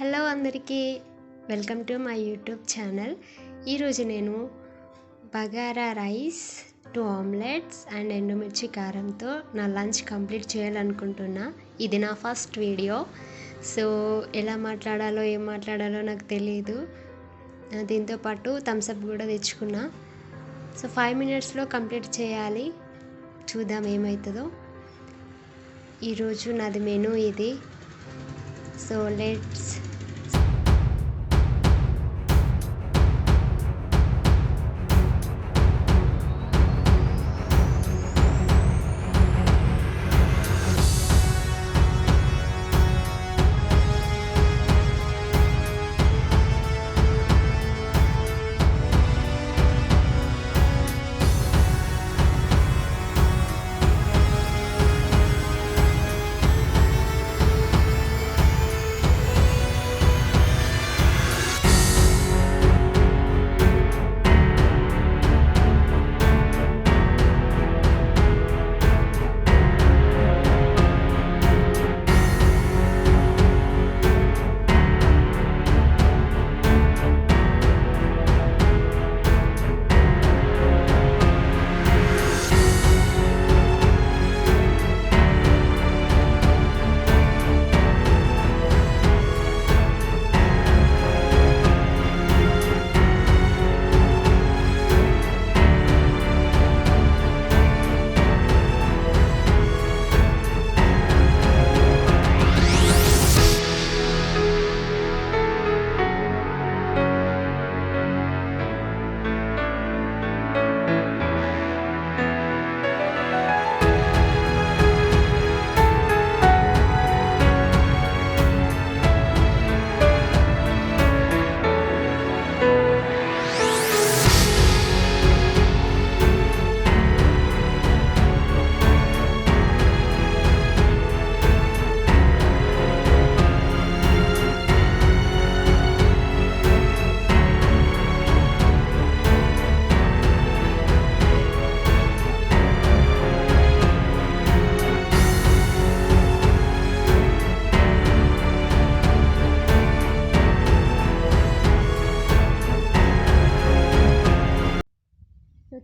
Hello అందరికీ, welcome to my YouTube channel. ఈరోజు నేను బగారా రైస్, 2 ఆమ్లెట్స్ అండ్ ఎండుమిర్చి కారంతో నా లంచ్ కంప్లీట్ చేయాలనుకుంటున్నా. ఇది నా ఫస్ట్ వీడియో. సో ఎలా మాట్లాడాలో ఏం మాట్లాడాలో నాకు తెలియదు. దీంతోపాటు థమ్స్అప్ కూడా తెచ్చుకున్నా. సో 5 మినిట్స్లో కంప్లీట్ చేయాలి. చూద్దాం ఏమవుతుందో. ఈరోజు నాది మెనూ ఇది. సో లెట్స్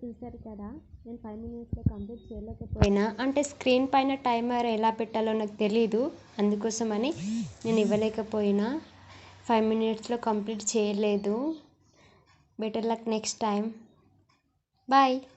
చూసారు కదా, నేను 5 మినిట్స్లో కంప్లీట్ చేయలేకపోయినా. అంటే స్క్రీన్ పైన టైమర్ ఎలా పెట్టాలో నాకు తెలీదు, అందుకోసమని నేను ఇవ్వలేకపోయినా. 5 మినిట్స్లో కంప్లీట్ చేయలేదు. Better luck next time. Bye.